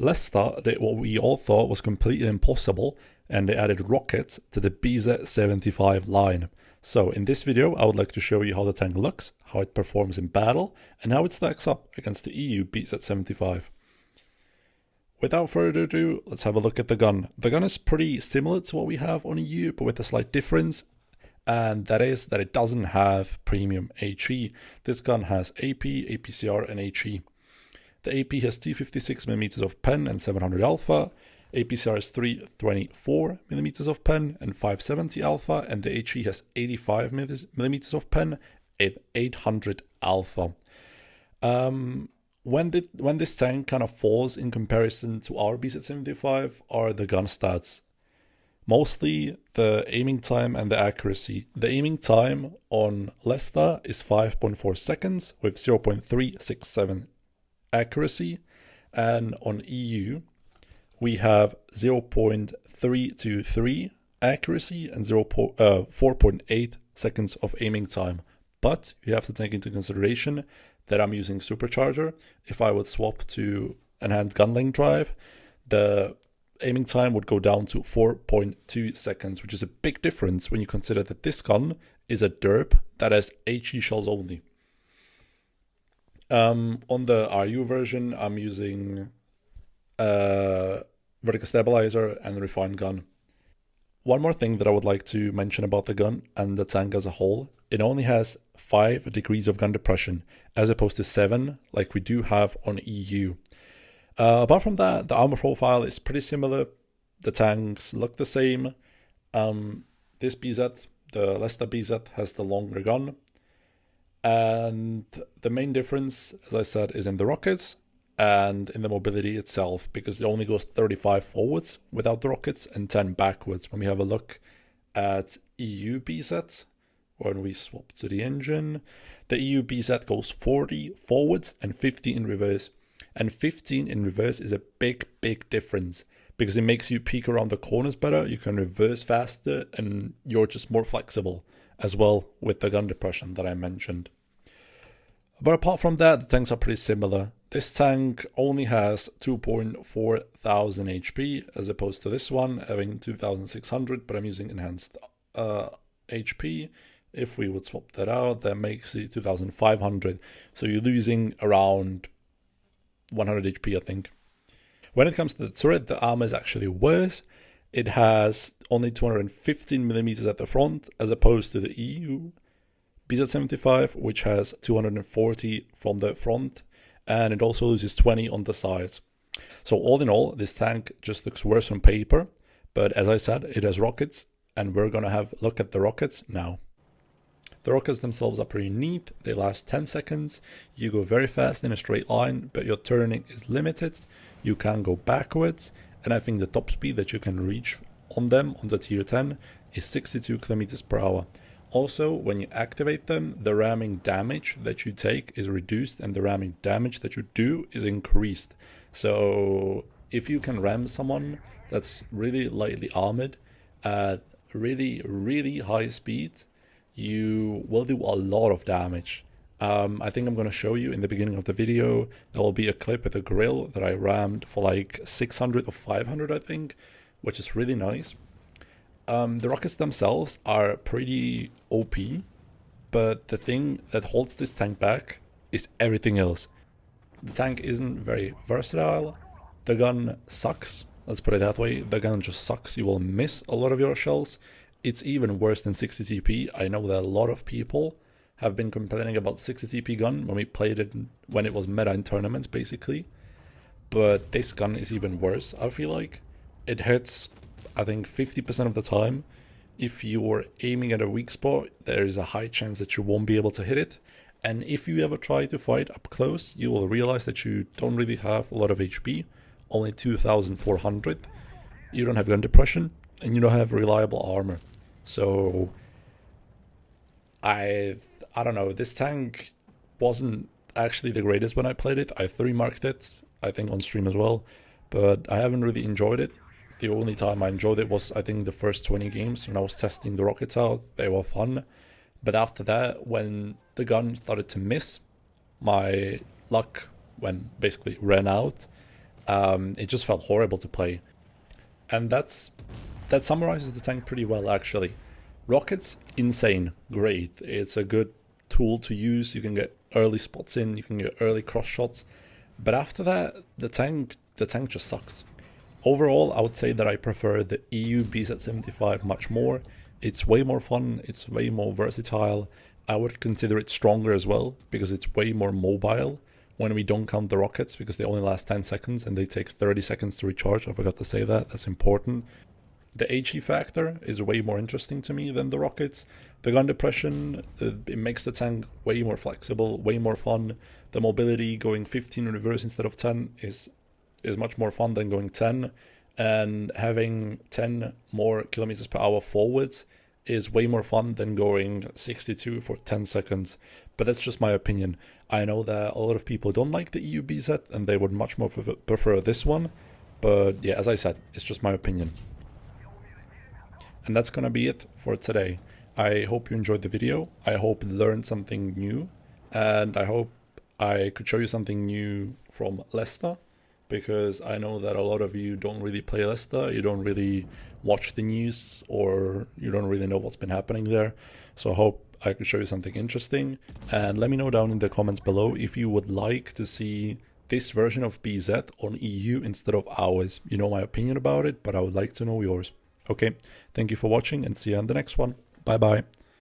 Lesta did what we all thought was completely impossible, and they added rockets to the BZ-75 line. So in this video I would like to show you how the tank looks, how it performs in battle, and how it stacks up against the EU BZ-75. Without further ado, let's have a look at the gun. The gun is pretty similar to what we have on EU, but with a slight difference, and that is that it doesn't have premium HE. This gun has AP, APCR and HE. The AP has 256mm of pen and 700 alpha, APCR has 324mm of pen and 570 alpha, and the HE has 85mm of pen and 800 alpha. When this tank kind of falls in comparison to our BZ-75 are the gun stats. Mostly the aiming time and the accuracy. The aiming time on Lesta is 5.4 seconds with 0.367 accuracy, and on EU we have 0.323 accuracy and 4.8 seconds of aiming time. But you have to take into consideration that I'm using supercharger. If I would swap to enhanced gun length drive, the aiming time would go down to 4.2 seconds, which is a big difference when you consider that this gun is a derp that has HE shells only. On the RU version, I'm using vertical stabilizer and refined gun. One more thing that I would like to mention about the gun and the tank as a whole, it only has 5 degrees of gun depression as opposed to 7 like we do have on EU. Apart from that, the armor profile is pretty similar. The tanks look the same. This BZ, the Lesta BZ, has the longer gun. And the main difference, as I said, is in the rockets and in the mobility itself, because it only goes 35 forwards without the rockets and 10 backwards. When we have a look at EU BZ, when we swap to the engine, the EU BZ goes 40 forwards and 50 in reverse. And 15 in reverse is a big difference, because it makes you peek around the corners better, you can reverse faster, and you're just more flexible as well with the gun depression that I mentioned. But apart from that, the tanks are pretty similar. This tank only has 2.4 thousand HP as opposed to this one having 2600, but I'm using enhanced HP. If we would swap that out, that makes it 2500. So you're losing around 100 HP, I think. When it comes to the turret, the armor is actually worse. It has only 215mm at the front as opposed to the EU BZ-75, which has 240 from the front, and it also loses 20 on the sides. So all in all, this tank just looks worse on paper, but as I said, it has rockets, and we're gonna have a look at the rockets now. The rockets themselves are pretty neat. They last 10 seconds. You go very fast in a straight line, but your turning is limited. You can go backwards, and I think the top speed that you can reach on them on the tier 10 is 62 kilometers per hour. Also, when you activate them, the ramming damage that you take is reduced and the ramming damage that you do is increased. So if you can ram someone that's really lightly armored at really high speed, you will do a lot of damage. I think I'm going to show you in the beginning of the video. There will be a clip with a grill that I rammed for like 600 or 500, I think, which is really nice. The rockets themselves are pretty OP, but the thing that holds this tank back is everything else. The tank isn't very versatile. The gun sucks. Let's put it that way. The gun just sucks. You will miss a lot of your shells. It's even worse than 60 TP. I know that a lot of people have been complaining about 60 TP gun when we played it when it was meta in tournaments, basically. But this gun is even worse, I feel like. It hits, I think, 50% of the time. If you're aiming at a weak spot, there is a high chance that you won't be able to hit it. And if you ever try to fight up close, you will realize that you don't really have a lot of HP, only 2400. You don't have gun depression, and you don't have reliable armor. So I don't know, this tank wasn't actually the greatest when I played it. I 3-marked it, I think on stream as well, but I haven't really enjoyed it. The only time I enjoyed it was, I think, the first 20 games when I was testing the rockets out. They were fun. But after that, when the gun started to miss, my luck basically ran out, It just felt horrible to play. And that summarizes the tank pretty well, actually. Rockets, insane, great. It's a good tool to use. You can get early spots in, you can get early cross shots. But after that, the tank just sucks. Overall, I would say that I prefer the EU BZ-75 much more. It's way more fun, it's way more versatile. I would consider it stronger as well, because it's way more mobile when we don't count the rockets, because they only last 10 seconds and they take 30 seconds to recharge. I forgot to say that, that's important. The HE factor is way more interesting to me than the rockets. The gun depression, it makes the tank way more flexible, way more fun. The mobility, going 15 in reverse instead of 10 is much more fun than going 10. And having 10 more kilometers per hour forwards is way more fun than going 62 for 10 seconds. But that's just my opinion. I know that a lot of people don't like the EU BZ and they would much more prefer this one. But yeah, as I said, it's just my opinion. And that's gonna be it for today. I hope you enjoyed the video. I hope you learned something new. And I hope I could show you something new from Lesta, because I know that a lot of you don't really play Lesta, you don't really watch the news, or you don't really know what's been happening there. So I hope I could show you something interesting. And let me know down in the comments below if you would like to see this version of BZ on EU instead of ours. You know my opinion about it, but I would like to know yours. Okay, thank you for watching and see you on the next one. Bye bye.